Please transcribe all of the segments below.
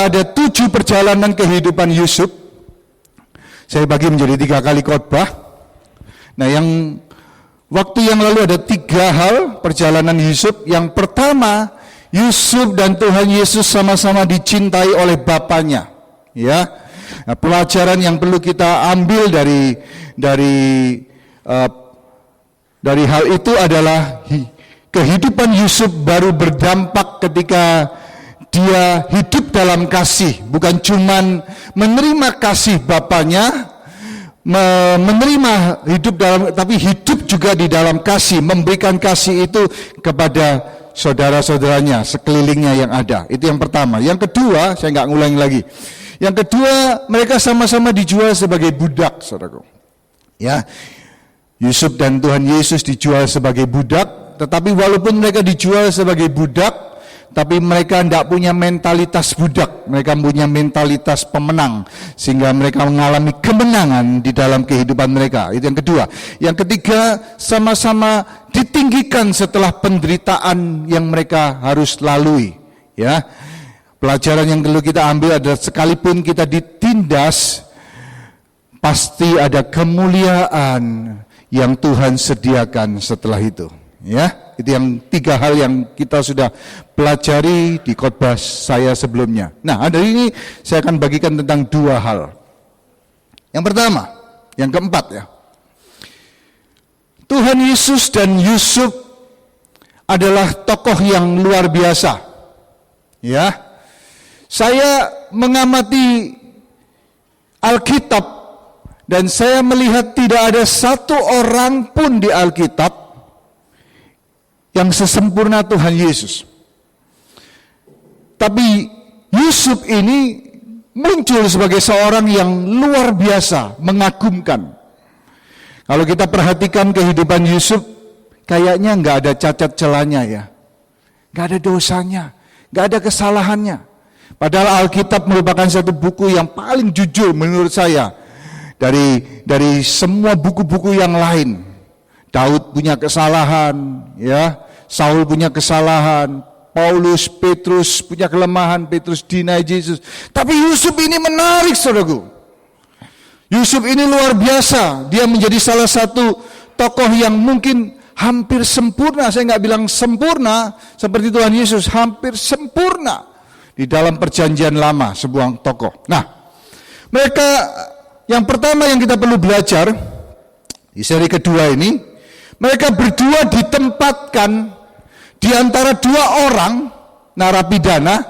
ada 7 perjalanan kehidupan Yusuf. Saya bagi menjadi 3 kali khotbah. Nah, yang waktu yang lalu ada 3 hal perjalanan Yusuf. Yang pertama, Yusuf dan Tuhan Yesus sama-sama dicintai oleh Bapaknya. Ya, nah, pelajaran yang perlu kita ambil dari hal itu adalah kehidupan Yusuf baru berdampak ketika dia hidup dalam kasih, bukan cuman menerima kasih Bapaknya, menerima hidup dalam, tapi hidup juga di dalam kasih, memberikan kasih itu kepada saudara-saudaranya, sekelilingnya yang ada. Itu yang pertama. Yang kedua, saya nggak ngulangi lagi. Yang kedua, mereka sama-sama dijual sebagai budak, saudaraku. Ya, Yusuf dan Tuhan Yesus dijual sebagai budak, tetapi walaupun mereka dijual sebagai budak, tapi mereka tidak punya mentalitas budak, mereka punya mentalitas pemenang, sehingga mereka mengalami kemenangan di dalam kehidupan mereka. Itu yang kedua. Yang ketiga, sama-sama ditinggikan setelah penderitaan yang mereka harus lalui. Ya, pelajaran yang perlu kita ambil adalah sekalipun kita ditindas, pasti ada kemuliaan yang Tuhan sediakan setelah itu. Ya, itu yang 3 hal yang kita sudah pelajari di khotbah saya sebelumnya. Nah, hari ini saya akan bagikan tentang 2 hal. Yang pertama, yang keempat ya. Tuhan Yesus dan Yusuf adalah tokoh yang luar biasa. Ya. Saya mengamati Alkitab dan saya melihat tidak ada satu orang pun di Alkitab yang sesempurna Tuhan Yesus. Tapi Yusuf ini muncul sebagai seorang yang luar biasa, mengagumkan. Kalau kita perhatikan kehidupan Yusuf, kayaknya nggak ada cacat celanya ya. Nggak ada dosanya, nggak ada kesalahannya. Padahal Alkitab merupakan satu buku yang paling jujur menurut saya dari semua buku-buku yang lain. Daud punya kesalahan, ya. Saul punya kesalahan, Paulus, Petrus punya kelemahan, Petrus deny Jesus. Tapi Yusuf ini menarik, saudaraku. Yusuf ini luar biasa. Dia menjadi salah satu tokoh yang mungkin hampir sempurna. Saya nggak bilang sempurna seperti Tuhan Yesus, hampir sempurna di dalam perjanjian lama sebuah tokoh. Nah, mereka yang pertama yang kita perlu belajar di seri kedua ini, mereka berdua ditempatkan di antara 2 orang narapidana,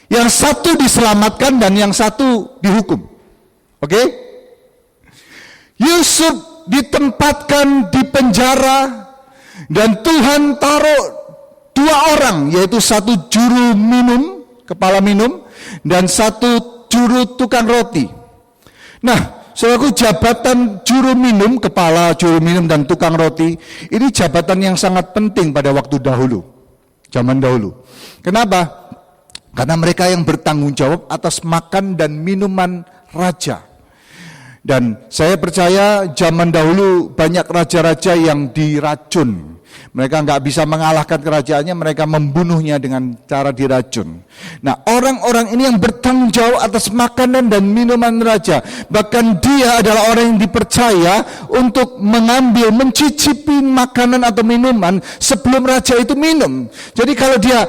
yang satu diselamatkan dan yang satu dihukum. Oke? Yusuf ditempatkan di penjara dan Tuhan taruh 2 orang, yaitu satu juru minum, kepala minum, dan satu juru tukang roti. Nah, saudaraku, jabatan juru minum, kepala juru minum dan tukang roti, ini jabatan yang sangat penting pada waktu dahulu, zaman dahulu. Kenapa? Karena mereka yang bertanggung jawab atas makan dan minuman raja. Dan saya percaya zaman dahulu banyak raja-raja yang diracun. Mereka nggak bisa mengalahkan kerajaannya, mereka membunuhnya dengan cara diracun. Nah, orang-orang ini yang bertanggung jawab atas makanan dan minuman raja. Bahkan dia adalah orang yang dipercaya untuk mengambil, mencicipi makanan atau minuman sebelum raja itu minum. Jadi kalau dia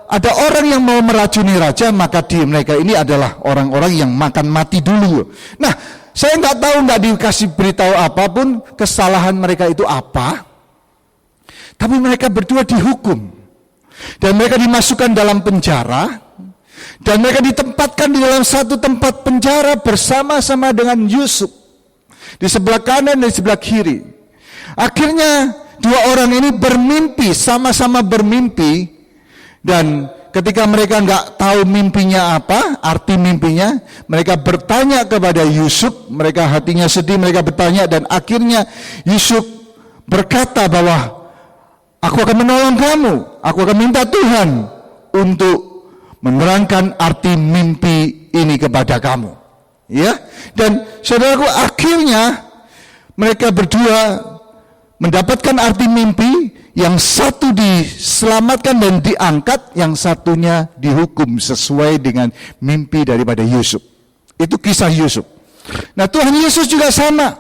ada orang yang mau meracuni raja, maka mereka ini adalah orang-orang yang makan mati dulu. Nah, saya nggak tahu, nggak dikasih beritahu apapun kesalahan mereka itu apa. Tapi mereka berdua dihukum. Dan mereka dimasukkan dalam penjara. Dan mereka ditempatkan di dalam satu tempat penjara bersama-sama dengan Yusuf. Di sebelah kanan dan di sebelah kiri. Akhirnya 2 orang ini bermimpi, sama-sama bermimpi. Dan ketika mereka nggak tahu mimpinya apa, arti mimpinya, mereka bertanya kepada Yusuf. Mereka hatinya sedih, mereka bertanya. Dan akhirnya Yusuf berkata bahwa aku akan menolong kamu, aku akan minta Tuhan untuk menerangkan arti mimpi ini kepada kamu. Ya, dan saudaraku, akhirnya mereka berdua mendapatkan arti mimpi, yang satu diselamatkan dan diangkat, yang satunya dihukum sesuai dengan mimpi daripada Yusuf. Itu kisah Yusuf. Nah, Tuhan Yesus juga sama.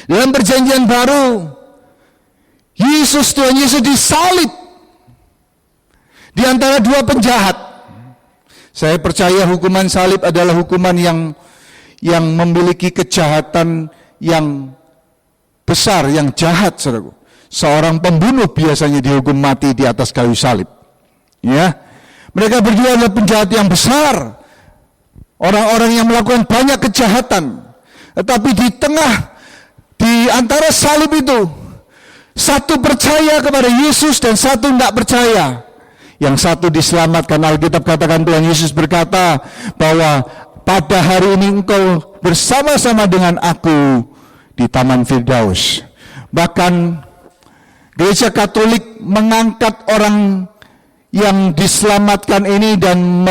Dalam perjanjian baru, Tuhan Yesus disalib di antara dua penjahat. Saya percaya hukuman salib adalah hukuman yang memiliki kejahatan yang besar, yang jahat, saudaraku. Seorang pembunuh biasanya dihukum mati di atas kayu salib. Ya, mereka berdua adalah penjahat yang besar, orang-orang yang melakukan banyak kejahatan. Tetapi di antara salib itu, satu percaya kepada Yesus dan satu tidak percaya. Yang satu diselamatkan. Alkitab katakan, Tuhan Yesus berkata bahwa pada hari ini engkau bersama-sama dengan aku di Taman Firdaus. Bahkan Gereja Katolik mengangkat orang yang diselamatkan ini dan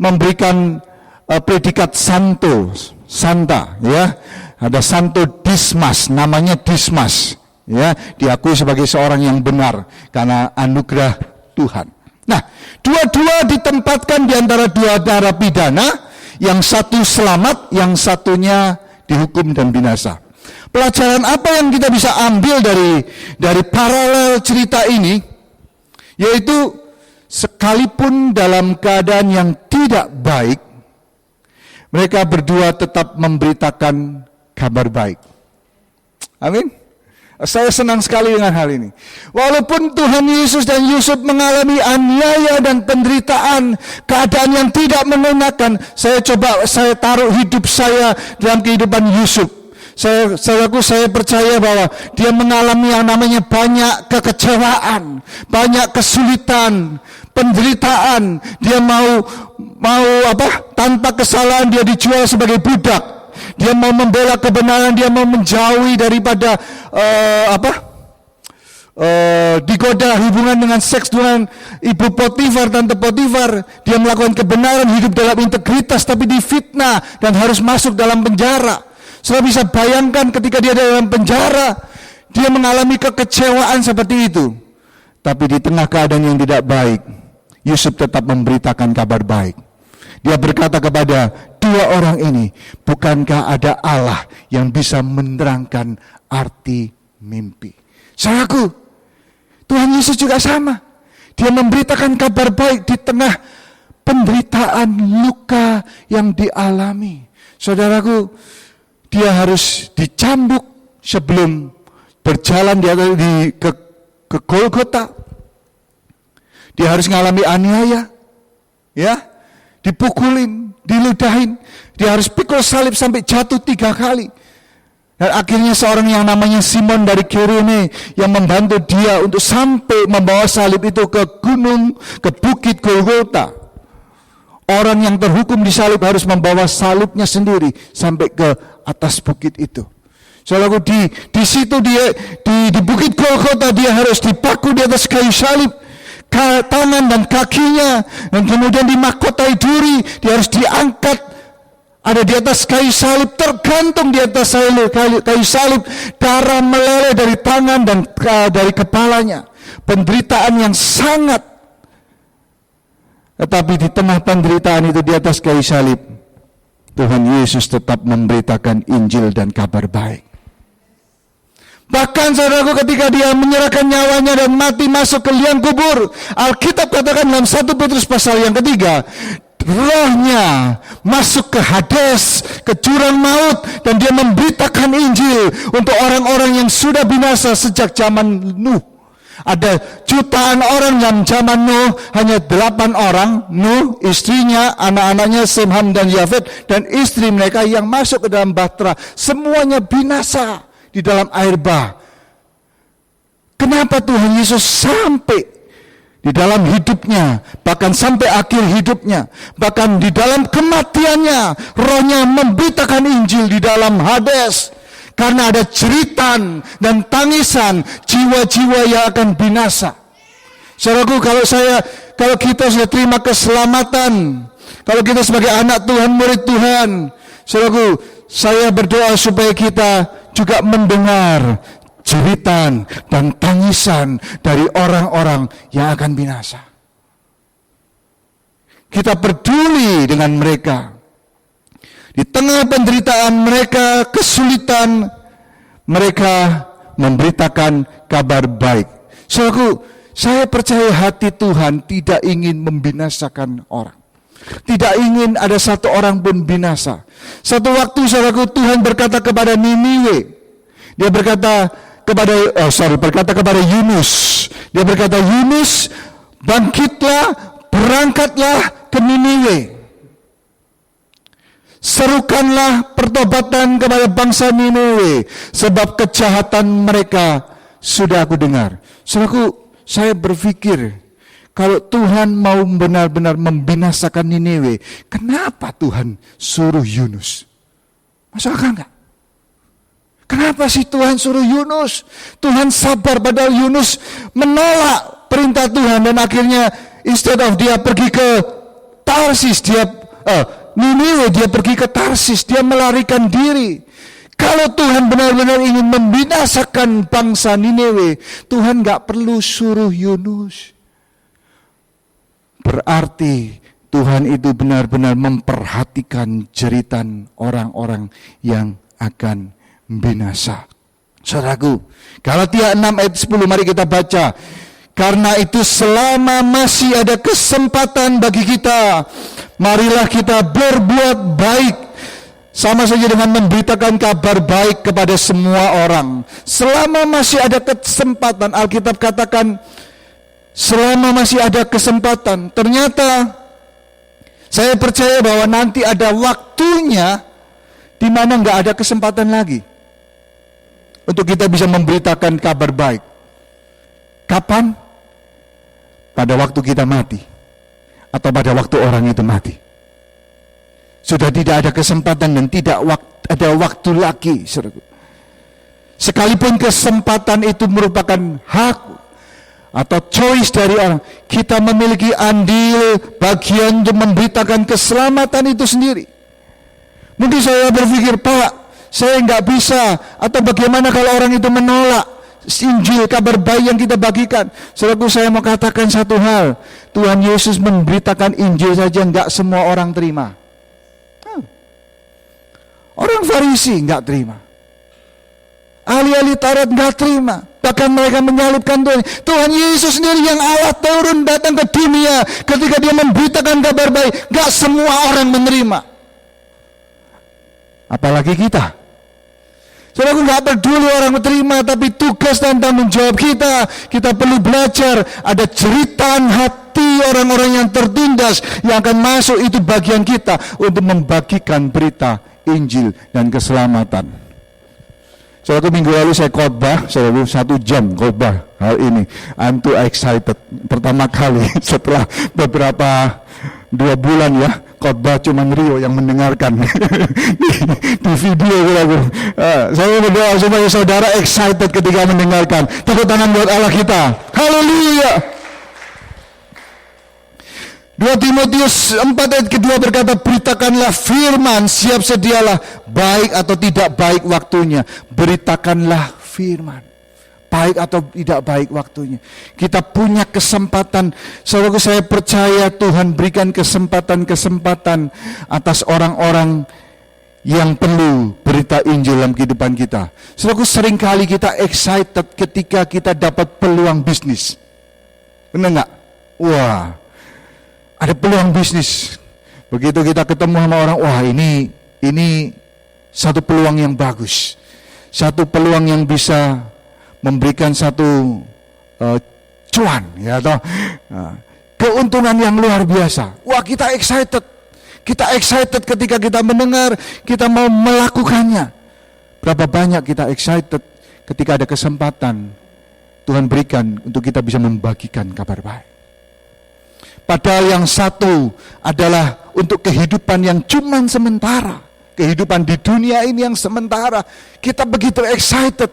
memberikan predikat santa, ya. Ada Santo Dismas, namanya Dismas, ya, diakui sebagai seorang yang benar karena anugerah Tuhan. Nah, dua-dua ditempatkan di antara dua narapidana, yang satu selamat, yang satunya dihukum dan binasa. Pelajaran apa yang kita bisa ambil dari paralel cerita ini? Yaitu sekalipun dalam keadaan yang tidak baik, mereka berdua tetap memberitakan kabar baik. Amin. Saya senang sekali dengan hal ini. Walaupun Tuhan Yesus dan Yusuf mengalami aniaya dan penderitaan, keadaan yang tidak mengenakan, saya taruh hidup saya dalam kehidupan Yusuf. Saya percaya bahwa dia mengalami yang namanya banyak kekecewaan, banyak kesulitan, penderitaan. Dia mau tanpa kesalahan dia dijual sebagai budak. Dia mau membela kebenaran, dia mau menjauhi daripada digoda hubungan dengan seks dengan ibu Potifar, tante Potifar. Dia melakukan kebenaran, hidup dalam integritas, tapi difitnah dan harus masuk dalam penjara. Saudara bisa bayangkan ketika dia dalam penjara, dia mengalami kekecewaan seperti itu. Tapi di tengah keadaan yang tidak baik, Yusuf tetap memberitakan kabar baik. Dia berkata kepada dua orang ini, bukankah ada Allah yang bisa menerangkan arti mimpi? Saudaraku, Tuhan Yesus juga sama. Dia memberitakan kabar baik di tengah penderitaan, luka yang dialami. Saudaraku, dia harus dicambuk sebelum berjalan ke Golgota. Dia harus mengalami aniaya, ya, dipukulin, diludahin. Dia harus pikul salib sampai jatuh 3 kali. Dan akhirnya seorang yang namanya Simon dari Kirene yang membantu dia untuk sampai membawa salib itu ke gunung, ke bukit Golgota. Orang yang terhukum di salib harus membawa salibnya sendiri sampai ke atas bukit itu. Soalnya di situ dia di bukit Golgota dia harus dipaku di atas kayu salib, tangan dan kakinya, dan kemudian dimahkotai duri. Dia harus diangkat, ada di atas kayu salib, tergantung di atas kayu salib, darah meleleh dari tangan dan dari kepalanya. Penderitaan yang sangat. Tetapi di tengah penderitaan itu di atas kayu salib, Tuhan Yesus tetap memberitakan Injil dan kabar baik. Bahkan saudaraku, ketika dia menyerahkan nyawanya dan mati masuk ke liang kubur, Alkitab katakan dalam 1 Petrus pasal yang 3, rohnya masuk ke Hades, ke jurang maut, dan dia memberitakan Injil untuk orang-orang yang sudah binasa sejak zaman Nuh. Ada jutaan orang dalam zaman Nuh, hanya 8 orang, Nuh, istrinya, anak-anaknya Sem, Ham, dan Yafet, dan istri mereka yang masuk ke dalam bahtera. Semuanya binasa di dalam air bah. Kenapa Tuhan Yesus sampai di dalam hidupnya, bahkan sampai akhir hidupnya, bahkan di dalam kematiannya, rohnya memberitakan Injil di dalam Hades? Karena ada jeritan dan tangisan jiwa-jiwa yang akan binasa. Saudaraku, kalau kita sudah terima keselamatan, kalau kita sebagai anak Tuhan, murid Tuhan, saudaraku, saya berdoa supaya kita juga mendengar jeritan dan tangisan dari orang-orang yang akan binasa. Kita peduli dengan mereka. Di tengah penderitaan mereka, kesulitan, mereka memberitakan kabar baik. Saudaraku, saya percaya hati Tuhan tidak ingin membinasakan orang. Tidak ingin ada satu orang pun binasa. Satu waktu, saudaraku, Tuhan berkata kepada Niniwe. Dia berkata kepada Yunus. Dia berkata, Yunus, bangkitlah, berangkatlah ke Niniwe. Serukanlah pertobatan kepada bangsa Niniwe, sebab kejahatan mereka sudah aku dengar. Saudaraku, saya berpikir, kalau Tuhan mau benar-benar membinasakan Niniwe, kenapa Tuhan suruh Yunus? Masuk akal enggak? Kenapa sih Tuhan suruh Yunus? Tuhan sabar, padahal Yunus menolak perintah Tuhan, dan akhirnya instead of dia pergi ke Tarsis, Niniwe, dia pergi ke Tarsis, dia melarikan diri. Kalau Tuhan benar-benar ingin membinasakan bangsa Niniwe, Tuhan gak perlu suruh Yunus. Berarti Tuhan itu benar-benar memperhatikan jeritan orang-orang yang akan binasa. Saudaraku, Galatia 6 ayat 10, mari kita baca. Karena itu selama masih ada kesempatan bagi kita, marilah kita berbuat baik. Sama saja dengan memberitakan kabar baik kepada semua orang. Selama masih ada kesempatan, Alkitab katakan, selama masih ada kesempatan. Ternyata saya percaya bahwa nanti ada waktunya di mana nggak ada kesempatan lagi untuk kita bisa memberitakan kabar baik. Kapan? Pada waktu kita mati, atau pada waktu orang itu mati. Sudah tidak ada kesempatan dan tidak ada waktu lagi, saudaraku. Sekalipun kesempatan itu merupakan hak atau choice dari orang, kita memiliki andil bagian untuk memberitakan keselamatan itu sendiri. Mungkin saya berpikir, Pak, saya nggak bisa, atau bagaimana kalau orang itu menolak Injil, kabar baik yang kita bagikan. Saudaraku, saya mau katakan satu hal. Tuhan Yesus memberitakan Injil saja nggak semua orang terima. Orang Farisi nggak terima, ahli-ahli Taurat nggak terima, bahkan mereka menyalibkan Tuhan. Tuhan Yesus sendiri yang Allah turun datang ke dunia, ketika dia memberitakan kabar baik, nggak semua orang menerima. Apalagi kita. Saudaraku, nggak peduli orang menerima, tapi tugas dan tanggung jawab kita perlu belajar. Ada jeritan hati orang-orang yang tertindas yang akan masuk, itu bagian kita untuk membagikan berita Injil dan keselamatan. Saudaraku, minggu lalu saya khotbah, saudaraku, 1 jam khotbah hal ini. I'm too excited. Pertama kali setelah beberapa 2 bulan ya, khotbah cuman Rio yang mendengarkan di video, saudaraku. Saya berdoa supaya saudara excited ketika mendengarkan. Tepuk tangan buat Allah kita. Haleluya. 2 Timotius 4 ayat kedua berkata, beritakanlah firman, siap sedialah, baik atau tidak baik waktunya. Beritakanlah firman, baik atau tidak baik waktunya. Kita punya kesempatan. Saudaraku, saya percaya Tuhan berikan kesempatan-kesempatan atas orang-orang yang perlu berita Injil dalam kehidupan kita. Saudaraku, seringkali kita excited ketika kita dapat peluang bisnis. Benar nggak? Wah, ada peluang bisnis. Begitu kita ketemu sama orang, wah ini satu peluang yang bagus. Satu peluang yang bisa memberikan satu cuan, ya toh. Keuntungan yang luar biasa. Wah, kita excited. Kita excited ketika kita mendengar, kita mau melakukannya. Berapa banyak kita excited ketika ada kesempatan Tuhan berikan untuk kita bisa membagikan kabar baik. Padahal yang satu adalah untuk kehidupan yang cuman sementara. Kehidupan di dunia ini yang sementara. Kita begitu excited.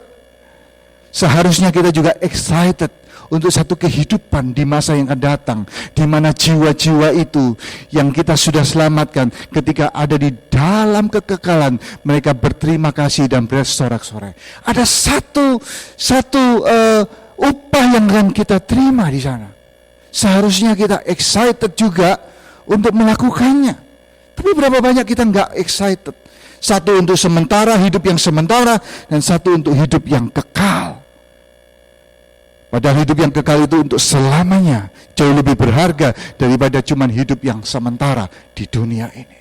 Seharusnya kita juga excited untuk satu kehidupan di masa yang akan datang, di mana jiwa-jiwa itu yang kita sudah selamatkan ketika ada di dalam kekekalan, mereka berterima kasih dan bersorak-sorai. Ada satu upah yang akan kita terima di sana. Seharusnya kita excited juga untuk melakukannya. Tapi berapa banyak kita nggak excited? Satu untuk sementara, hidup yang sementara, dan satu untuk hidup yang kekal. Padahal hidup yang kekal itu untuk selamanya jauh lebih berharga daripada cuma hidup yang sementara di dunia ini.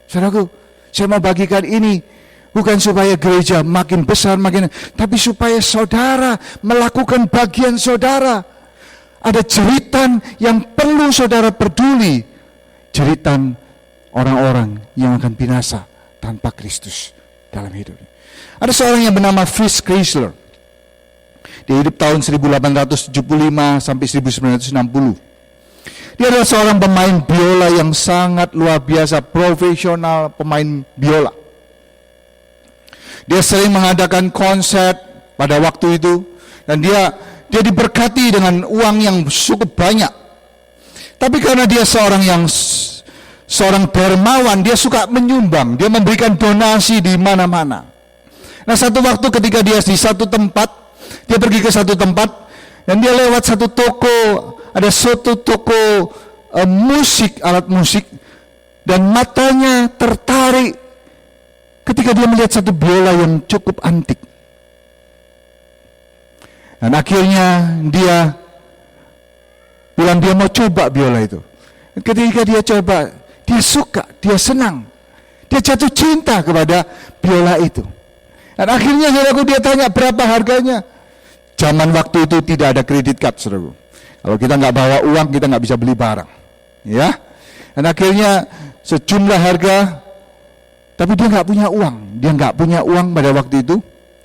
Saudaraku, saya mau bagikan ini bukan supaya gereja makin besar, tapi supaya saudara melakukan bagian saudara. Ada jeritan yang perlu saudara peduli, jeritan orang-orang yang akan binasa tanpa Kristus dalam hidupnya. Ada seorang yang bernama Fritz Kreisler. Dia hidup tahun 1875 sampai 1960. Dia adalah seorang pemain biola yang sangat luar biasa, profesional pemain biola. Dia sering mengadakan konser pada waktu itu, dan dia diberkati dengan uang yang cukup banyak. Tapi karena dia seorang dermawan, dia suka menyumbang, dia memberikan donasi di mana-mana. Nah, satu waktu ketika dia di satu tempat, dia pergi ke satu tempat, dan dia lewat satu toko, ada satu toko musik, alat musik, dan matanya tertarik ketika dia melihat satu biola yang cukup antik. Dan akhirnya dia bilang dia mau coba biola itu. Ketika dia coba, dia suka, dia senang, dia jatuh cinta kepada biola itu. Dan akhirnya saudaraku, dia tanya berapa harganya. Zaman waktu itu tidak ada kredit card, saudaraku. Kalau kita nggak bawa uang, kita nggak bisa beli barang, ya. Dan akhirnya sejumlah harga, tapi dia nggak punya uang. Dia nggak punya uang pada waktu itu.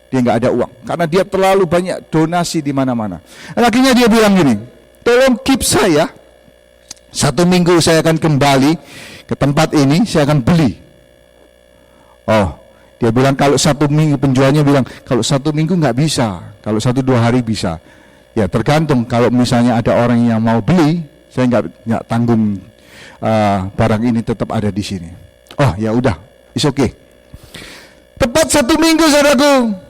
Dia nggak ada uang karena dia terlalu banyak donasi di mana-mana. Dan akhirnya dia bilang gini, tolong keep saya. 1 minggu saya akan kembali ke tempat ini, saya akan beli. Oh, dia bilang kalau 1 minggu, penjualnya bilang kalau 1 minggu nggak bisa, kalau 1-2 hari bisa. Ya tergantung, kalau misalnya ada orang yang mau beli, saya nggak tanggung barang ini tetap ada di sini. Oh ya udah, it's okay. Tepat 1 minggu saudaraku,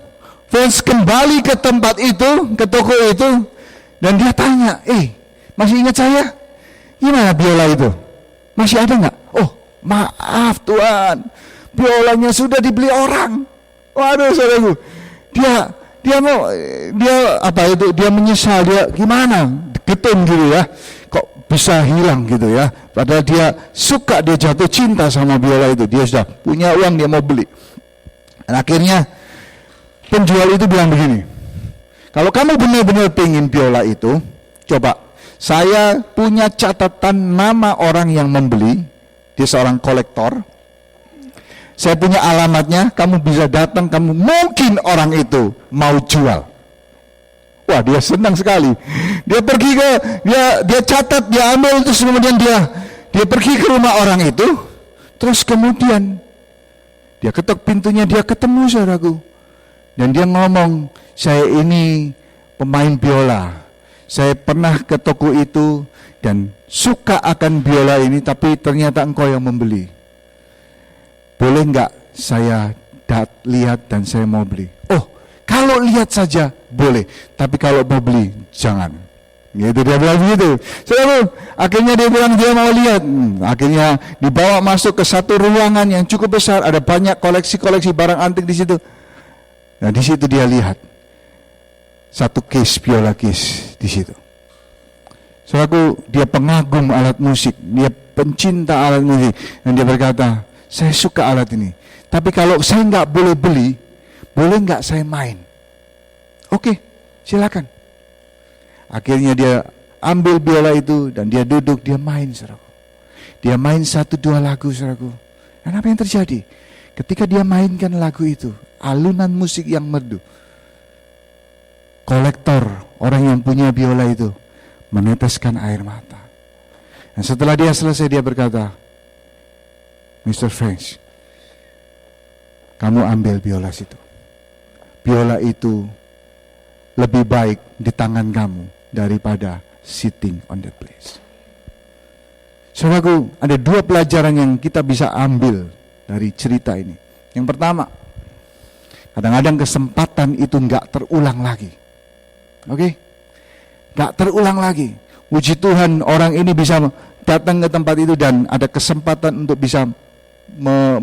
Fans kembali ke tempat itu, ke toko itu, dan dia tanya, masih ingat saya? Gimana biola itu? Masih ada nggak? Oh, maaf Tuhan, biolanya sudah dibeli orang. Waduh saudaraku, dia menyesal, dia gimana? Getun gitu ya, kok bisa hilang gitu ya. Padahal dia suka, dia jatuh cinta sama biola itu, dia sudah punya uang, dia mau beli. Dan akhirnya penjual itu bilang begini, kalau kamu benar-benar pengen biola itu, coba, saya punya catatan nama orang yang membeli, dia seorang kolektor, saya punya alamatnya, kamu bisa datang, kamu mungkin orang itu mau jual. Wah, dia senang sekali. Dia pergi dia catat, dia ambil, terus kemudian dia pergi ke rumah orang itu, terus kemudian dia ketok pintunya, dia ketemu saudaraku. Dan dia ngomong, saya ini pemain biola. Saya pernah ke toko itu dan suka akan biola ini, tapi ternyata engkau yang membeli. Boleh enggak saya lihat dan saya mau beli? Oh, kalau lihat saja boleh, tapi kalau mau beli jangan. Gitu dia bilang begitu. Akhirnya dia bilang dia mau lihat. Akhirnya dibawa masuk ke satu ruangan yang cukup besar, ada banyak koleksi-koleksi barang antik di situ. Nah di situ dia lihat satu case biola case di situ. Saudaraku, dia pengagum alat musik, dia pencinta alat musik, dan dia berkata, saya suka alat ini. Tapi kalau saya nggak boleh beli, boleh nggak saya main? Oke, silakan. Akhirnya dia ambil biola itu dan dia duduk, dia main, saudaraku. Dia main 1-2 lagu, saudaraku. Dan apa yang terjadi? Ketika dia mainkan lagu itu, alunan musik yang merdu, kolektor, orang yang punya biola itu meneteskan air mata. Dan setelah dia selesai, dia berkata, Mr. French, kamu ambil biola situ. Biola itu lebih baik di tangan kamu daripada sitting on that place. Saudaraku, ada dua pelajaran yang kita bisa ambil dari cerita ini. Yang pertama, kadang-kadang kesempatan itu nggak terulang lagi. Oke? Nggak terulang lagi. Puji Tuhan, orang ini bisa datang ke tempat itu dan ada kesempatan untuk bisa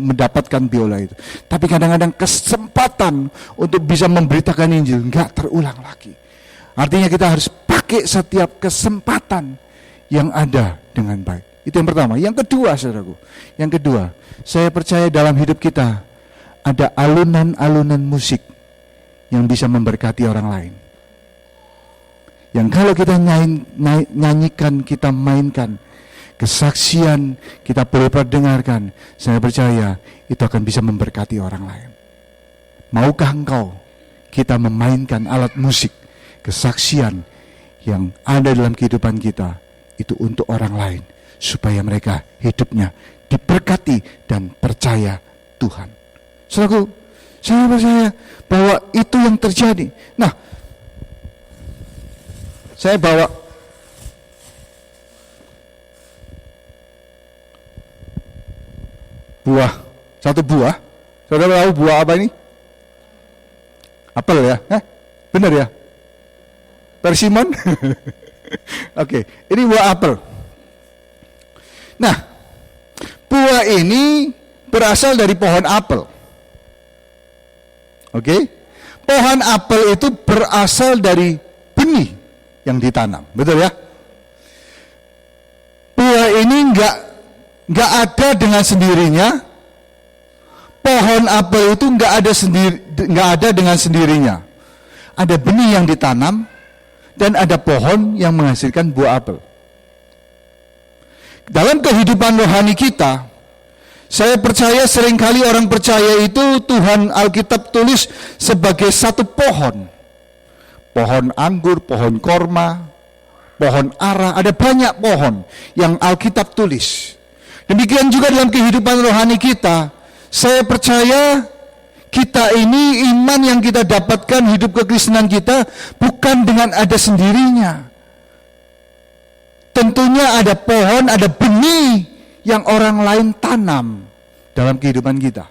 mendapatkan biola itu. Tapi kadang-kadang kesempatan untuk bisa memberitakan Injil nggak terulang lagi. Artinya kita harus pakai setiap kesempatan yang ada dengan baik. Itu yang pertama. Yang kedua, saudaraku, yang kedua, saya percaya dalam hidup kita ada alunan-alunan musik yang bisa memberkati orang lain. Yang kalau kita nyanyikan, kita mainkan, kesaksian kita boleh perdengarkan, saya percaya itu akan bisa memberkati orang lain. Maukah engkau kita memainkan alat musik, kesaksian yang ada dalam kehidupan kita itu untuk orang lain, supaya mereka hidupnya diberkati dan percaya Tuhan. Saudaraku, saya percaya bahwa itu yang terjadi. Nah, saya bawa satu buah. Saudara tahu buah apa ini? Apel ya? Benar ya? Persimmon? Oke, ini buah apel. Nah, buah ini berasal dari pohon apel. Oke? Pohon apel itu berasal dari benih yang ditanam, betul ya? Buah ini nggak ada dengan sendirinya. Pohon apel itu nggak ada dengan sendirinya. Ada benih yang ditanam dan ada pohon yang menghasilkan buah apel. Dalam kehidupan rohani kita, saya percaya seringkali orang percaya itu Tuhan Alkitab tulis sebagai satu pohon. Pohon anggur, pohon korma, pohon ara, ada banyak pohon yang Alkitab tulis. Demikian juga dalam kehidupan rohani kita, saya percaya kita ini iman yang kita dapatkan, hidup kekristenan kita bukan dengan ada sendirinya. Tentunya ada pohon, ada benih yang orang lain tanam dalam kehidupan kita.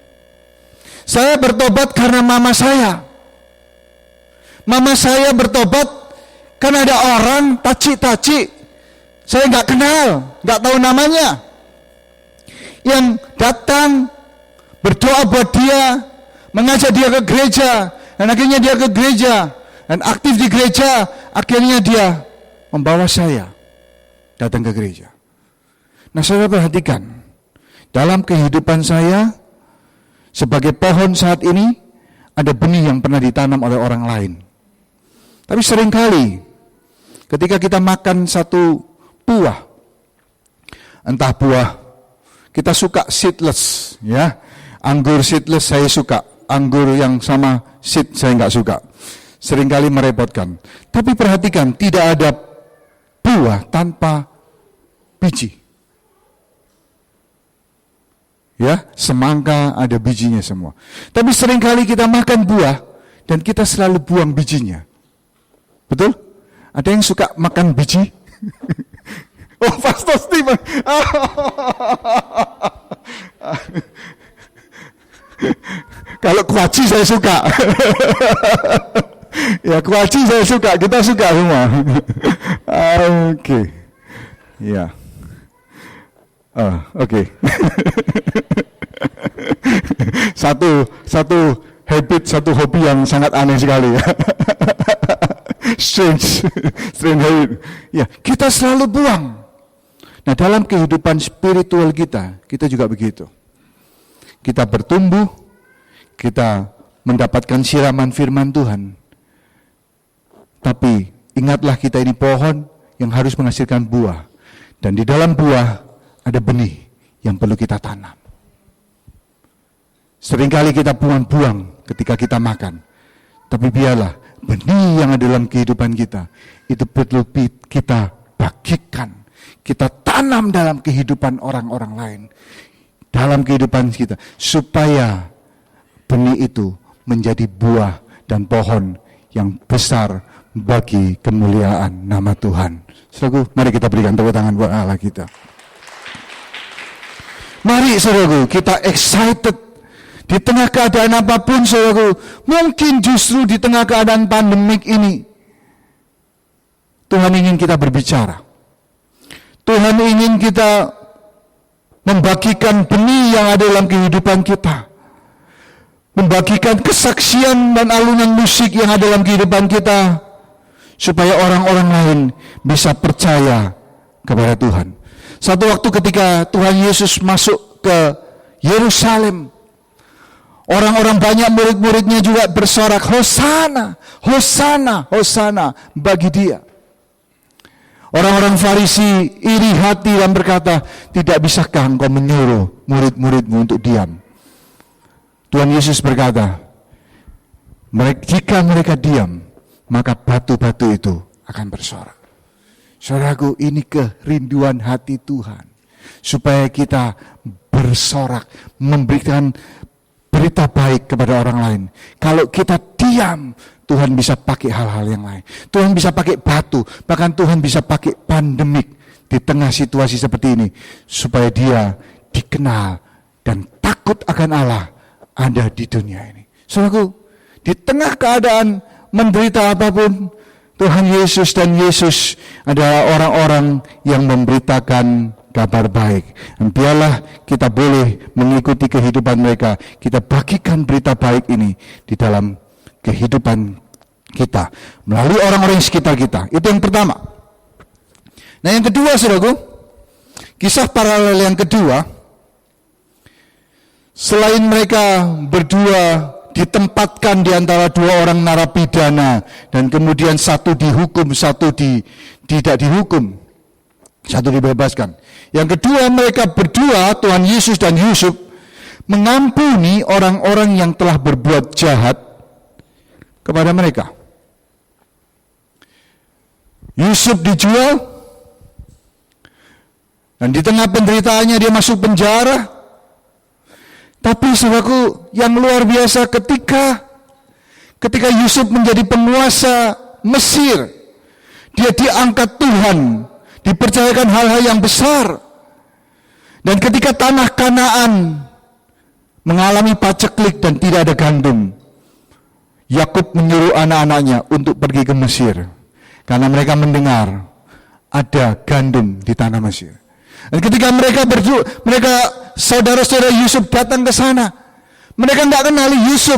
Saya bertobat karena mama saya. Mama saya bertobat karena ada orang taci-taci, saya nggak kenal, nggak tahu namanya, yang datang berdoa buat dia, mengajak dia ke gereja, dan akhirnya dia ke gereja, dan aktif di gereja, akhirnya dia membawa saya datang ke gereja. Nah, saudara perhatikan, dalam kehidupan saya, sebagai pohon saat ini, ada benih yang pernah ditanam oleh orang lain. Tapi seringkali, ketika kita makan satu buah, entah buah, kita suka seedless, ya, anggur seedless saya suka, anggur yang sama seed saya nggak suka, seringkali merepotkan. Tapi perhatikan, tidak ada buah tanpa biji. Ya, semangka ada bijinya semua. Tapi seringkali kita makan buah dan kita selalu buang bijinya. Betul? Ada yang suka makan biji? Oh, Pastor Stephen. Kalau kuaci saya suka. Ya, kuaci saya suka, kita suka semua. Oke. Ya. Oke. Satu habit, satu hobi yang sangat aneh sekali ya. Strange habit. Ya, kita selalu buang. Nah, dalam kehidupan spiritual kita juga begitu. Kita bertumbuh, kita mendapatkan siraman firman Tuhan. Tapi ingatlah, kita ini pohon yang harus menghasilkan buah. Dan di dalam buah ada benih yang perlu kita tanam. Seringkali kita buang-buang ketika kita makan. Tapi biarlah benih yang ada dalam kehidupan kita, itu perlu kita bagikan, kita tanam dalam kehidupan orang-orang lain, dalam kehidupan kita, supaya benih itu menjadi buah dan pohon yang besar, bagi kemuliaan nama Tuhan. Saudaraku, mari kita berikan tepuk tangan buat Allah kita. Mari saudaraku, kita excited di tengah keadaan apapun saudaraku. Mungkin justru di tengah keadaan pandemik ini, Tuhan ingin kita berbicara. Tuhan ingin kita membagikan benih yang ada dalam kehidupan kita. Membagikan kesaksian dan alunan musik yang ada dalam kehidupan kita, supaya orang-orang lain bisa percaya kepada Tuhan. Satu waktu ketika Tuhan Yesus masuk ke Yerusalem, orang-orang banyak murid-muridnya juga bersorak, Hosana, Hosana, Hosana bagi dia. Orang-orang Farisi iri hati dan berkata, tidak bisakah engkau menyuruh murid-muridmu untuk diam? Tuhan Yesus berkata, jika mereka diam, maka batu-batu itu akan bersorak. Saudaraku, ini kerinduan hati Tuhan, supaya kita bersorak, memberikan berita baik kepada orang lain. Kalau kita diam, Tuhan bisa pakai hal-hal yang lain. Tuhan bisa pakai batu, bahkan Tuhan bisa pakai pandemik di tengah situasi seperti ini, supaya dia dikenal dan takut akan Allah ada di dunia ini. Saudaraku, di tengah keadaan menderita apapun, Tuhan Yesus dan Yesus adalah orang-orang yang memberitakan kabar baik. Dan biarlah kita boleh mengikuti kehidupan mereka. Kita bagikan berita baik ini di dalam kehidupan kita melalui orang-orang di sekitar kita. Itu yang pertama. Nah, yang kedua, saudaraku, kisah paralel yang kedua, selain mereka berdua ditempatkan di antara dua orang narapidana, dan kemudian satu dihukum, satu tidak dihukum, satu dibebaskan. Yang kedua, mereka berdua, Tuhan Yesus dan Yusuf, mengampuni orang-orang yang telah berbuat jahat kepada mereka. Yusuf dijual, dan di tengah penderitaannya dia masuk penjara. Tapi saudaraku, yang luar biasa ketika Yusuf menjadi penguasa Mesir, dia diangkat Tuhan, dipercayakan hal-hal yang besar. Dan ketika tanah Kanaan mengalami paceklik dan tidak ada gandum, Yakub menyuruh anak-anaknya untuk pergi ke Mesir, karena mereka mendengar ada gandum di tanah Mesir. Dan ketika mereka saudara-saudara Yusuf datang ke sana, mereka nggak kenali Yusuf,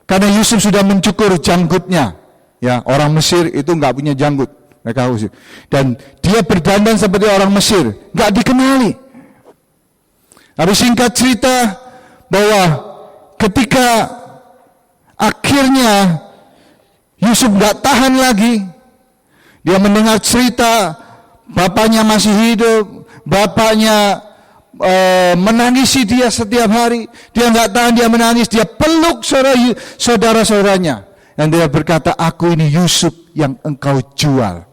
karena Yusuf sudah mencukur janggutnya. Ya, orang Mesir itu nggak punya janggut, mereka usir. Dan dia berdandan seperti orang Mesir, nggak dikenali. Tapi singkat cerita bahwa ketika akhirnya Yusuf nggak tahan lagi, dia mendengar cerita bapaknya masih hidup, bapaknya menangisi dia setiap hari. Dia nggak tahan, dia menangis, dia peluk saudara-saudaranya, dan dia berkata, aku ini Yusuf yang engkau jual.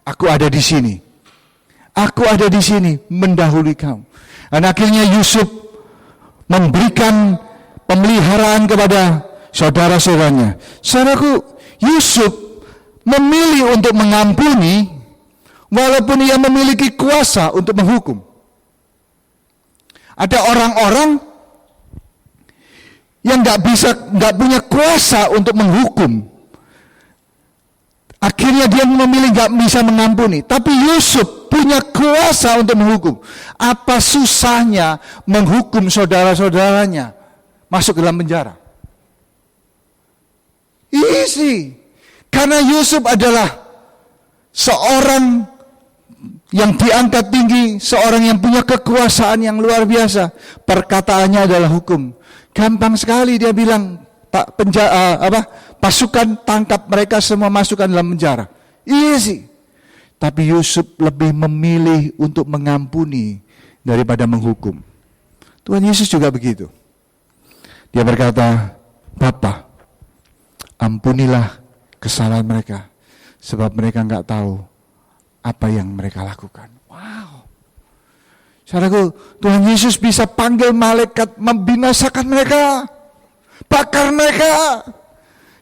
Aku ada di sini. Aku ada di sini mendahului kamu. Dan akhirnya Yusuf memberikan pemeliharaan kepada saudara-saudaranya. Saudaraku, Yusuf memilih untuk mengampuni, walaupun ia memiliki kuasa untuk menghukum. Ada orang-orang yang nggak punya kuasa untuk menghukum. Akhirnya dia memilih nggak bisa mengampuni. Tapi Yusuf punya kuasa untuk menghukum. Apa susahnya menghukum saudara-saudaranya masuk ke dalam penjara? Easy. Karena Yusuf adalah seorang yang diangkat tinggi, seorang yang punya kekuasaan yang luar biasa. Perkataannya adalah hukum. Gampang sekali dia bilang, pasukan tangkap mereka semua, masukkan dalam penjara. Easy. Tapi Yusuf lebih memilih untuk mengampuni daripada menghukum. Tuhan Yesus juga begitu. Dia berkata, Bapa, ampunilah kesalahan mereka, sebab mereka enggak tahu apa yang mereka lakukan. Wow. Saudaraku, Tuhan Yesus bisa panggil malaikat membinasakan mereka, bakar mereka.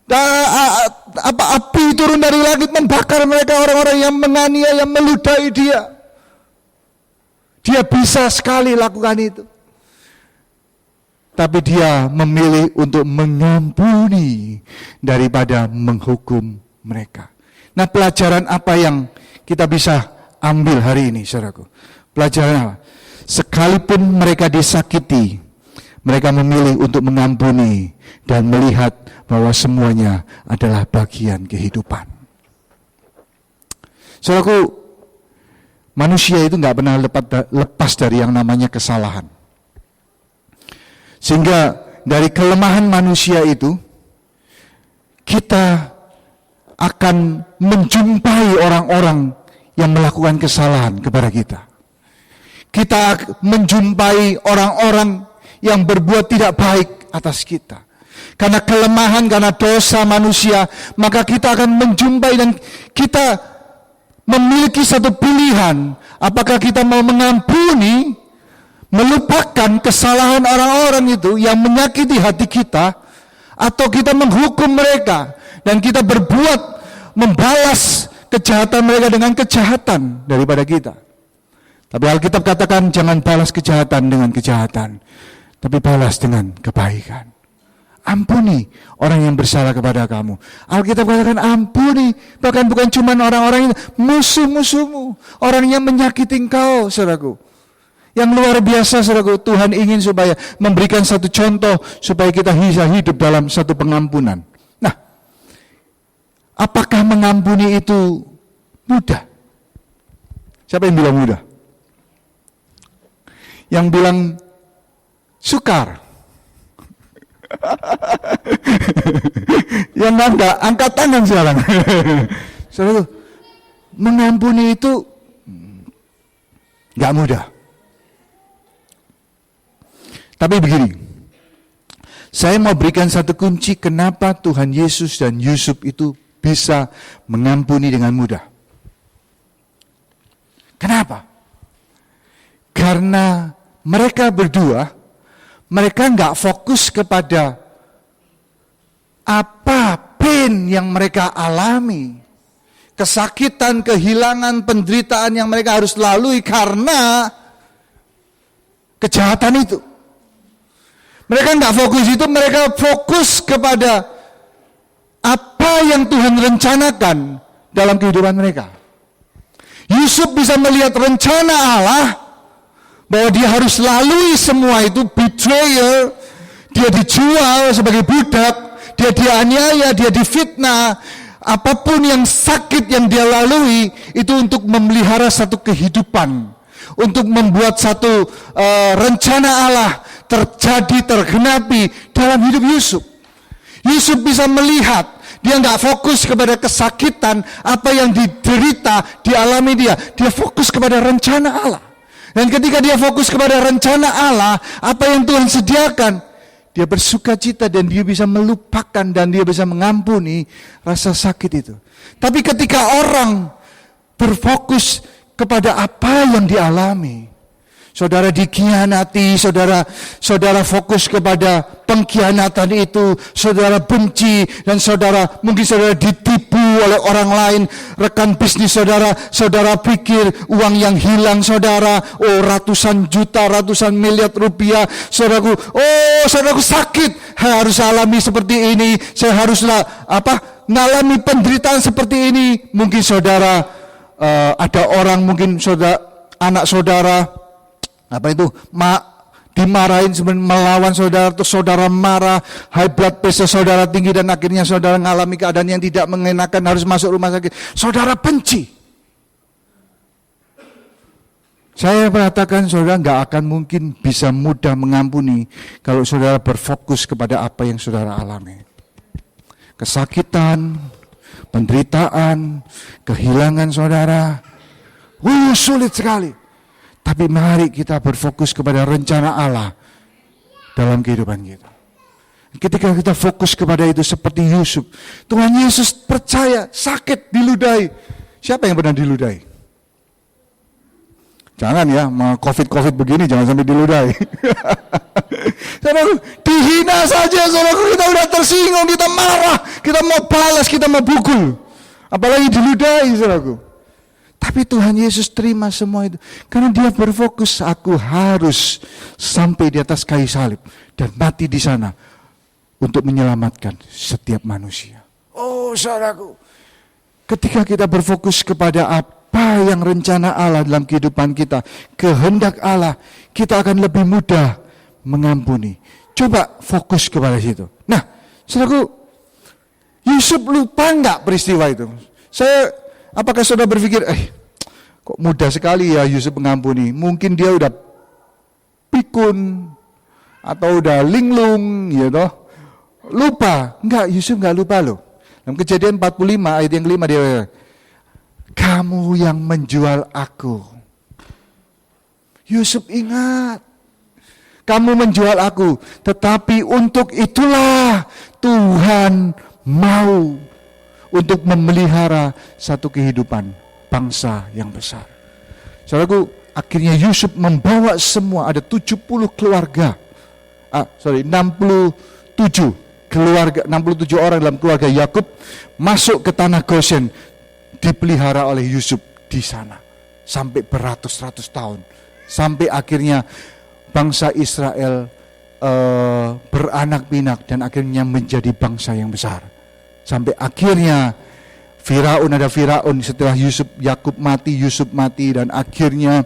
Api turun dari langit membakar mereka, orang-orang yang menganiaya, meludahi dia. Dia bisa sekali lakukan itu. Tapi dia memilih untuk mengampuni daripada menghukum mereka. Nah, pelajaran apa yang kita bisa ambil hari ini, saudaraku? Pelajaran apa? Sekalipun mereka disakiti, mereka memilih untuk mengampuni dan melihat bahwa semuanya adalah bagian kehidupan. Saudaraku, manusia itu nggak pernah lepas dari yang namanya kesalahan. Sehingga dari kelemahan manusia itu, kita akan menjumpai orang-orang yang melakukan kesalahan kepada kita. Kita menjumpai orang-orang yang berbuat tidak baik atas kita. Karena kelemahan, karena dosa manusia, maka kita akan menjumpai dan kita memiliki satu pilihan. Apakah kita mau mengampuni, melupakan kesalahan orang-orang itu yang menyakiti hati kita, atau kita menghukum mereka dan kita berbuat membalas kejahatan mereka dengan kejahatan daripada kita. Tapi Alkitab katakan jangan balas kejahatan dengan kejahatan, tapi balas dengan kebaikan. Ampuni orang yang bersalah kepada kamu. Alkitab katakan ampuni, bahkan bukan cuma orang-orang itu, musuh-musuhmu, orang yang menyakiti engkau, saudaraku. Yang luar biasa, saudaraku, Tuhan ingin supaya memberikan satu contoh supaya kita bisa hidup dalam satu pengampunan. Nah, apakah mengampuni itu mudah? Siapa yang bilang mudah? Yang bilang sukar. Yang enggak, angkat tangan sekarang. Saudaraku, mengampuni itu enggak mudah. Tapi begini, saya mau berikan satu kunci kenapa Tuhan Yesus dan Yusuf itu bisa mengampuni dengan mudah. Kenapa? Karena mereka berdua, mereka nggak fokus kepada apa pain yang mereka alami, kesakitan, kehilangan, penderitaan yang mereka harus lalui karena kejahatan itu. Mereka nggak fokus itu, mereka fokus kepada apa yang Tuhan rencanakan dalam kehidupan mereka. Yusuf bisa melihat rencana Allah bahwa dia harus lalui semua itu, betrayal, dia dijual sebagai budak, dia dianiaya, dia difitnah, apapun yang sakit yang dia lalui itu untuk memelihara satu kehidupan, untuk membuat satu rencana Allah terjadi, tergenapi dalam hidup Yusuf. Yusuf bisa melihat, dia nggak fokus kepada kesakitan, apa yang diderita, dialami dia fokus kepada rencana Allah. Dan ketika dia fokus kepada rencana Allah, apa yang Tuhan sediakan, dia bersuka cita dan dia bisa melupakan dan dia bisa mengampuni rasa sakit itu. Tapi ketika orang berfokus kepada apa yang dialami, saudara dikhianati, saudara fokus kepada pengkhianatan itu, saudara benci, dan mungkin saudara ditipu oleh orang lain, rekan bisnis saudara pikir uang yang hilang saudara, ratusan juta, ratusan miliar rupiah, saudaraku sakit, saya harus alami seperti ini, saya haruslah ngalami penderitaan seperti ini. Mungkin saudara ada orang, mungkin anak saudara dimarahin, sebenarnya melawan saudara, terus saudara marah, high blood pressure saudara tinggi, dan akhirnya saudara mengalami keadaan yang tidak mengenakan, harus masuk rumah sakit. Saudara benci. Saya mengatakan saudara nggak akan mungkin bisa mudah mengampuni kalau saudara berfokus kepada apa yang saudara alami. Kesakitan, penderitaan, kehilangan saudara, sulit sekali. Tapi mari kita berfokus kepada rencana Allah dalam kehidupan kita. Ketika kita fokus kepada itu seperti Yusuf, Tuhan Yesus percaya sakit, diludahi. Siapa yang pernah diludahi? Jangan ya, COVID begini jangan sampai diludahi. Saudaraku, dihina saja saudaraku, kita udah tersinggung, kita marah, kita mau balas, kita mau pukul. Apalagi diludahi saudaraku. Tapi Tuhan Yesus terima semua itu. Karena dia berfokus, aku harus sampai di atas kayu salib dan mati di sana untuk menyelamatkan setiap manusia. Oh saudaraku, ketika kita berfokus kepada apa yang rencana Allah dalam kehidupan kita, kehendak Allah, kita akan lebih mudah mengampuni. Coba fokus kepada situ. Nah, saudaraku, Yusuf lupa enggak peristiwa itu? Apakah saudara berpikir, kok mudah sekali ya Yusuf mengampuni? Mungkin dia udah pikun atau udah linglung, gitu. Lupa. Enggak, Yusuf enggak lupa loh. Dalam Kejadian 45 ayat yang 5 dia, kamu yang menjual aku. Yusuf ingat, kamu menjual aku, tetapi untuk itulah Tuhan mau untuk memelihara satu kehidupan bangsa yang besar. Saudaraku, akhirnya Yusuf membawa semua, ada 70 keluarga, 67 orang dalam keluarga Yakub masuk ke tanah Goshen, dipelihara oleh Yusuf di sana sampai beratus-ratus tahun, sampai akhirnya bangsa Israel beranak pinak dan akhirnya menjadi bangsa yang besar. Sampai akhirnya ada Firaun setelah Yakub mati, Yusuf mati, dan akhirnya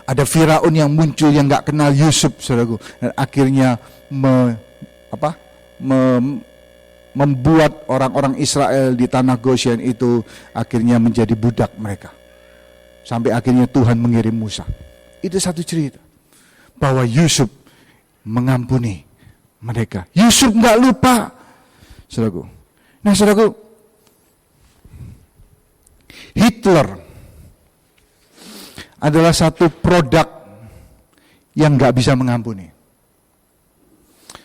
ada Firaun yang muncul yang nggak kenal Yusuf, saudaraku, dan akhirnya membuat orang-orang Israel di tanah Goshen itu akhirnya menjadi budak mereka. Sampai akhirnya Tuhan mengirim Musa. Itu satu cerita bahwa Yusuf mengampuni mereka. Yusuf enggak lupa, saudaraku. Nah, saudaraku, Hitler adalah satu produk yang enggak bisa mengampuni.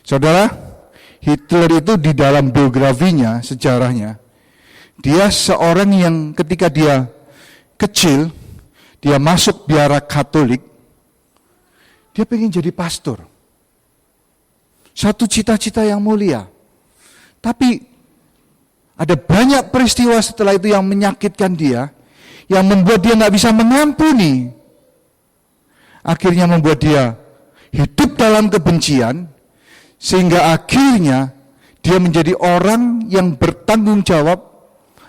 Saudara, Hitler itu di dalam biografinya, sejarahnya, dia seorang yang ketika dia kecil, dia masuk biara Katolik, dia pengen jadi pastor. Satu cita-cita yang mulia. Tapi ada banyak peristiwa setelah itu yang menyakitkan dia, yang membuat dia gak bisa mengampuni. Akhirnya membuat dia hidup dalam kebencian, sehingga akhirnya dia menjadi orang yang bertanggung jawab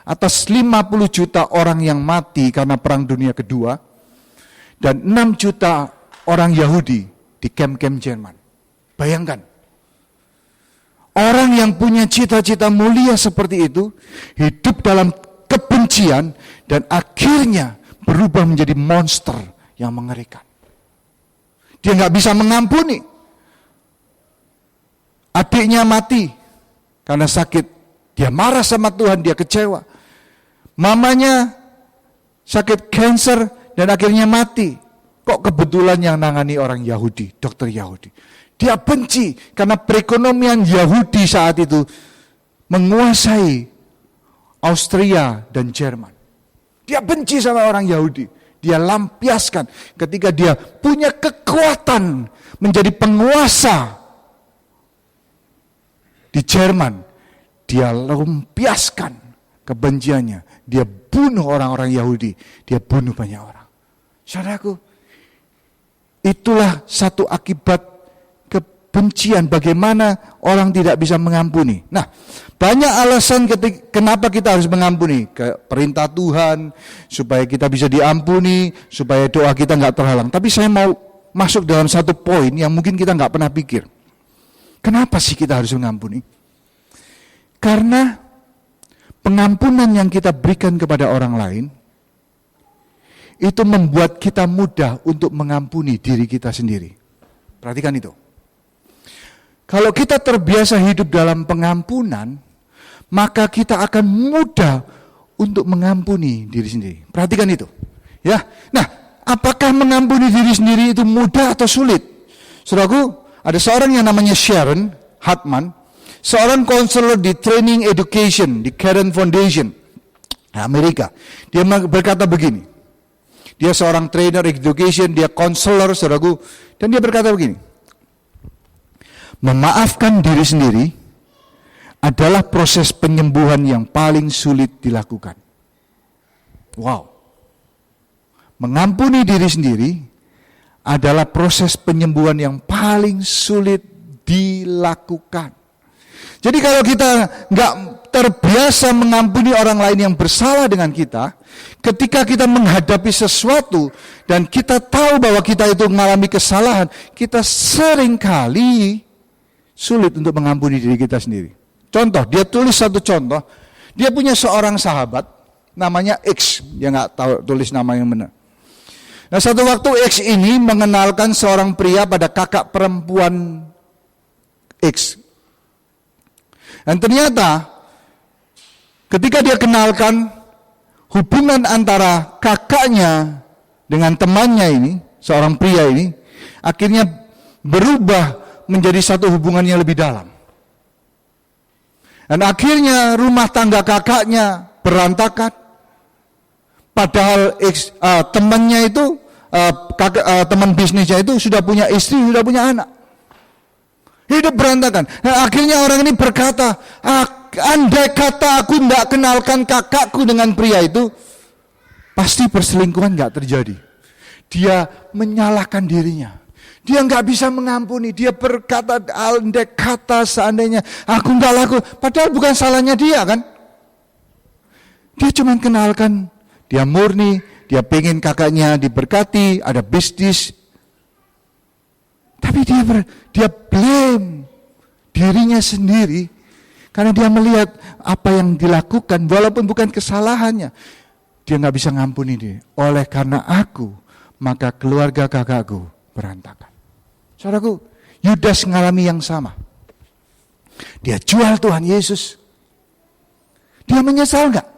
atas 50 juta orang yang mati karena Perang Dunia Kedua dan 6 juta orang Yahudi di kamp-kamp Jerman. Bayangkan, orang yang punya cita-cita mulia seperti itu hidup dalam kebencian dan akhirnya berubah menjadi monster yang mengerikan. Dia gak bisa mengampuni. Adiknya mati karena sakit. Dia marah sama Tuhan, dia kecewa. Mamanya sakit kanker dan akhirnya mati. Kok kebetulan yang nangani orang Yahudi, dokter Yahudi. Dia benci karena perekonomian Yahudi saat itu menguasai Austria dan Jerman. Dia benci sama orang Yahudi. Dia lampiaskan ketika dia punya kekuatan menjadi penguasa di Jerman, dia lampiaskan kebenciannya. Dia bunuh orang-orang Yahudi. Dia bunuh banyak orang. Saudaraku, itulah satu akibat kebencian. Bagaimana orang tidak bisa mengampuni. Nah, banyak alasan kenapa kita harus mengampuni. Perintah Tuhan, supaya kita bisa diampuni, supaya doa kita nggak terhalang. Tapi saya mau masuk dalam satu poin yang mungkin kita nggak pernah pikir. Kenapa sih kita harus mengampuni? Karena pengampunan yang kita berikan kepada orang lain itu membuat kita mudah untuk mengampuni diri kita sendiri. Perhatikan itu. Kalau kita terbiasa hidup dalam pengampunan, maka kita akan mudah untuk mengampuni diri sendiri. Perhatikan itu. Ya. Nah, apakah mengampuni diri sendiri itu mudah atau sulit? Saudaraku, ada seorang yang namanya Sharon Hartman, seorang konselor di Training Education di Caron Foundation Amerika. Dia berkata begini, Dia seorang trainer education, dia counselor, saudaraku. Dan dia berkata begini, memaafkan diri sendiri adalah proses penyembuhan yang paling sulit dilakukan. Wow. Mengampuni diri sendiri adalah proses penyembuhan yang paling sulit dilakukan. Jadi kalau kita nggak terbiasa mengampuni orang lain yang bersalah dengan kita, ketika kita menghadapi sesuatu dan kita tahu bahwa kita itu mengalami kesalahan, kita seringkali sulit untuk mengampuni diri kita sendiri. Contoh, dia tulis satu contoh, dia punya seorang sahabat, namanya X, dia nggak tahu tulis nama yang benar. Nah, satu waktu X ini mengenalkan seorang pria pada kakak perempuan X. Dan ternyata ketika dia kenalkan hubungan antara kakaknya dengan temannya ini, seorang pria ini, akhirnya berubah menjadi satu hubungan yang lebih dalam. Dan akhirnya rumah tangga kakaknya berantakan. Padahal temannya itu, teman bisnisnya itu sudah punya istri, sudah punya anak. Hidup berantakan. Nah, akhirnya orang ini berkata, andai kata aku tidak kenalkan kakakku dengan pria itu, pasti perselingkuhan nggak terjadi. Dia menyalahkan dirinya. Dia nggak bisa mengampuni. Dia berkata, andai kata seandainya aku nggak laku. Padahal bukan salahnya dia kan. Dia cuma kenalkan, dia murni, dia pengen kakaknya diberkati, ada bisnis. Tapi dia blame dirinya sendiri karena dia melihat apa yang dilakukan walaupun bukan kesalahannya. Dia nggak bisa ngampuni dia. Oleh karena aku, maka keluarga kakakku berantakan. Saudaraku, Yudas mengalami yang sama. Dia jual Tuhan Yesus. Dia menyesal nggak?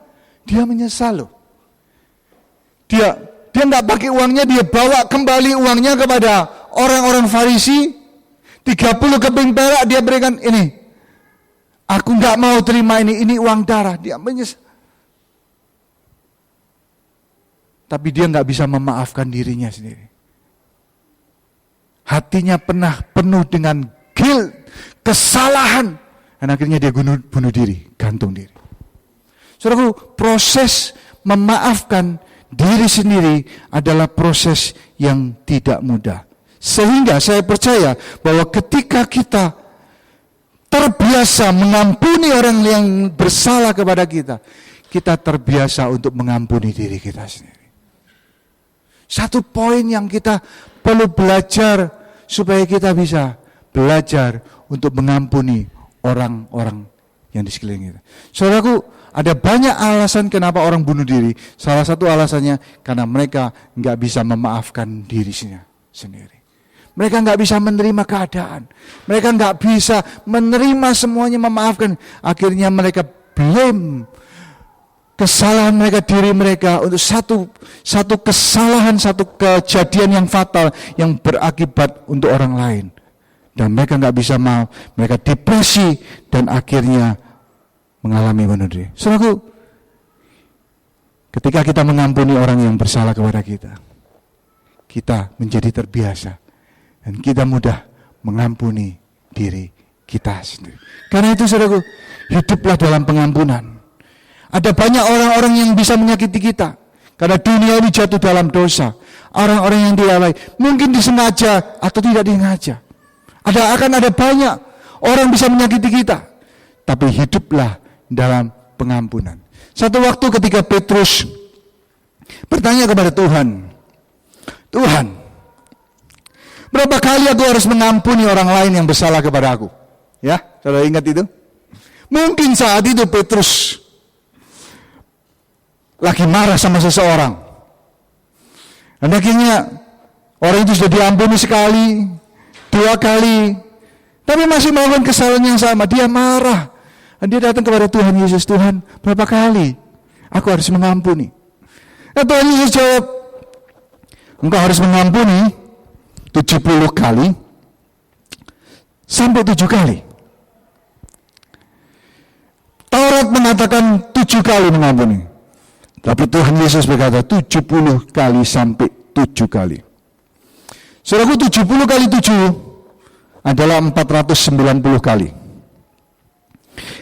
Dia menyesal loh. Dia nggak pakai uangnya, dia bawa kembali uangnya kepada orang-orang Farisi. 30 keping perak dia berikan ini. Aku nggak mau terima ini uang darah. Dia menyesal. Tapi dia nggak bisa memaafkan dirinya sendiri. Hatinya penuh dengan guilt, kesalahan. Dan akhirnya dia bunuh diri, gantung diri. Saudaraku, proses memaafkan diri sendiri adalah proses yang tidak mudah. Sehingga saya percaya bahwa ketika kita terbiasa mengampuni orang yang bersalah kepada kita, kita terbiasa untuk mengampuni diri kita sendiri. Satu poin yang kita perlu belajar supaya kita bisa belajar untuk mengampuni orang-orang yang di sekeliling kita. Saudaraku, ada banyak alasan kenapa orang bunuh diri. Salah satu alasannya karena mereka nggak bisa memaafkan dirinya sendiri. Mereka nggak bisa menerima keadaan. Mereka nggak bisa menerima semuanya, memaafkan. Akhirnya mereka blame kesalahan mereka, diri mereka untuk satu kesalahan, satu kejadian yang fatal yang berakibat untuk orang lain. Dan mereka nggak bisa maaf. Mereka depresi dan akhirnya mengalami bunuh diri. Saudaraku, ketika kita mengampuni orang yang bersalah kepada kita, kita menjadi terbiasa. Dan kita mudah mengampuni diri kita sendiri. Karena itu saudaraku, hiduplah dalam pengampunan. Ada banyak orang-orang yang bisa menyakiti kita. Karena dunia ini jatuh dalam dosa. Orang-orang yang dilalai, mungkin disengaja atau tidak disengaja. Akan ada banyak orang bisa menyakiti kita. Tapi hiduplah dalam pengampunan. Satu waktu ketika Petrus bertanya kepada Tuhan, Tuhan, berapa kali aku harus mengampuni orang lain yang bersalah kepada aku? Ya, saudara ingat itu? Mungkin saat itu Petrus lagi marah sama seseorang. Dan akhirnya orang itu sudah diampuni sekali, 2 kali, tapi masih melakukan kesalahan yang sama. Dia marah. Dan dia datang kepada Tuhan Yesus, Tuhan, berapa kali aku harus mengampuni? Dan Tuhan Yesus jawab, engkau harus mengampuni 70 kali sampai 7 kali. Taurat mengatakan 7 kali mengampuni. Tapi Tuhan Yesus berkata 70 kali sampai 7 kali. Saudaraku, 70 kali 7 adalah 490 kali.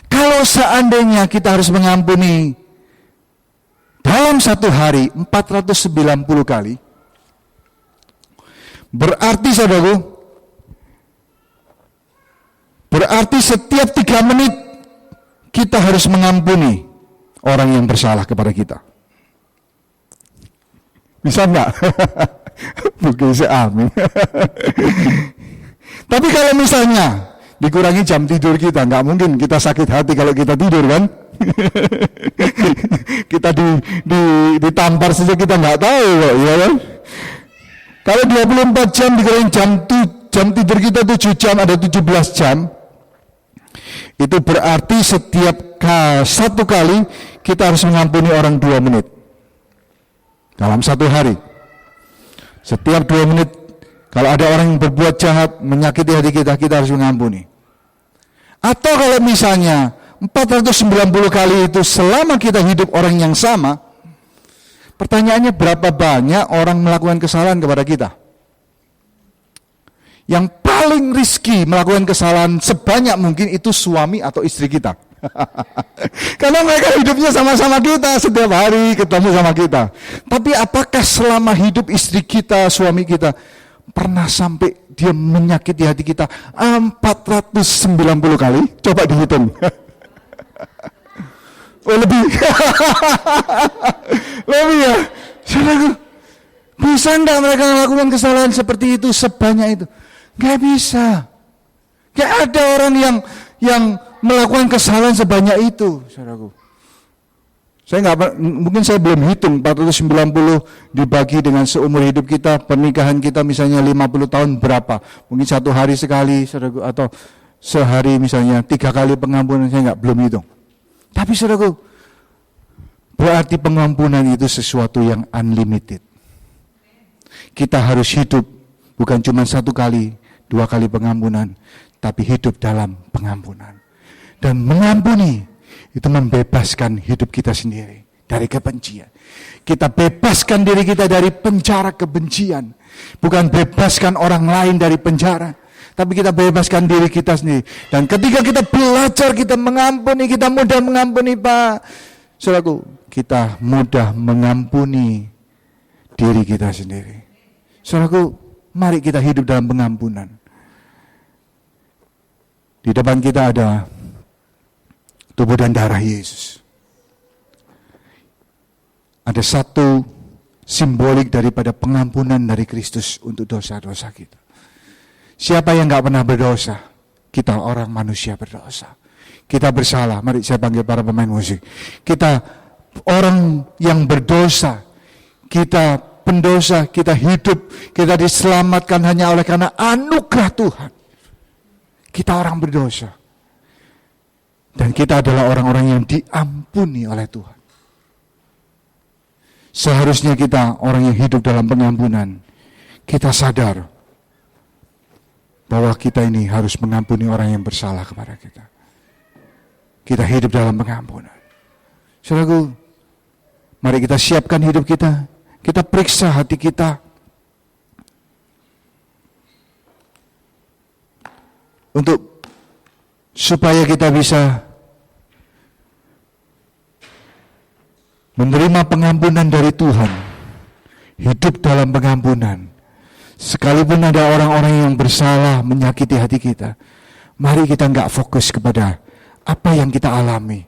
Kalau seandainya kita harus mengampuni dalam satu hari 490 kali, berarti saudaraku, berarti setiap 3 menit kita harus mengampuni orang yang bersalah kepada kita. Bisa enggak? Mungkin amin. Tapi kalau misalnya dikurangi jam tidur kita, nggak mungkin kita sakit hati kalau kita tidur kan? Kita ditampar saja kita nggak tahu kok, ya kan? Kalau 24 jam dikurangi jam tidur kita 7 jam, ada 17 jam. Itu berarti setiap satu kali kita harus mengampuni orang 2 menit dalam satu hari. Setiap 2 menit, kalau ada orang yang berbuat jahat, menyakiti hati kita, kita harus mengampuni. Atau kalau misalnya 490 kali itu selama kita hidup orang yang sama, pertanyaannya berapa banyak orang melakukan kesalahan kepada kita? Yang paling risky melakukan kesalahan sebanyak mungkin itu suami atau istri kita. Karena mereka hidupnya sama-sama kita, setiap hari ketemu sama kita. Tapi apakah selama hidup istri kita, suami kita, pernah sampai dia menyakiti hati kita 490 kali? Coba dihitung. Oh, lebih. Lebih ya. Saudaraku, bisa enggak mereka melakukan kesalahan seperti itu sebanyak itu? Enggak bisa. Enggak ada orang yang melakukan kesalahan sebanyak itu, saudaraku. Mungkin saya belum hitung 490 dibagi dengan seumur hidup kita, pernikahan kita misalnya 50 tahun berapa? Mungkin satu hari sekali, saudaraku, atau sehari misalnya 3 kali pengampunan, saya belum hitung. Tapi saudaraku, berarti pengampunan itu sesuatu yang unlimited. Kita harus hidup bukan cuma 1 kali, 2 kali pengampunan, tapi hidup dalam pengampunan. Dan mengampuni itu membebaskan hidup kita sendiri dari kebencian. Kita bebaskan diri kita dari penjara kebencian. Bukan bebaskan orang lain dari penjara, tapi kita bebaskan diri kita sendiri. Dan ketika kita belajar, kita mengampuni, kita mudah mengampuni, Pak. Saudaraku, kita mudah mengampuni diri kita sendiri. Saudaraku, mari kita hidup dalam pengampunan. Di depan kita ada tubuh dan darah Yesus. Ada satu simbolik daripada pengampunan dari Kristus untuk dosa-dosa kita. Siapa yang gak pernah berdosa? Kita orang manusia berdosa. Kita bersalah. Mari saya panggil para pemain musik. Kita orang yang berdosa. Kita pendosa. Kita hidup. Kita diselamatkan hanya oleh karena anugerah Tuhan. Kita orang berdosa. Dan kita adalah orang-orang yang diampuni oleh Tuhan. Seharusnya kita orang yang hidup dalam pengampunan. Kita sadar bahwa kita ini harus mengampuni orang yang bersalah kepada kita. Kita hidup dalam pengampunan. Saudaraku, mari kita siapkan hidup kita. Kita periksa hati kita. Supaya kita bisa menerima pengampunan dari Tuhan, hidup dalam pengampunan. Sekalipun ada orang-orang yang bersalah menyakiti hati kita, mari kita enggak fokus kepada apa yang kita alami.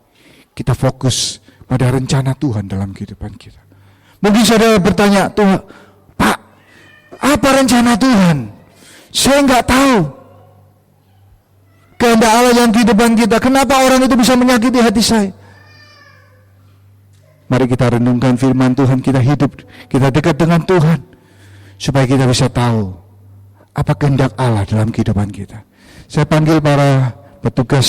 Kita fokus pada rencana Tuhan dalam kehidupan kita. Mungkin saudara bertanya, Tuhan, Pak, apa rencana Tuhan? Saya enggak tahu. Kehendak Allah yang kehidupan kita. Kenapa orang itu bisa menyakiti hati saya? Mari kita renungkan firman Tuhan, kita hidup, kita dekat dengan Tuhan, supaya kita bisa tahu apa kehendak Allah dalam kehidupan kita. Saya panggil para petugas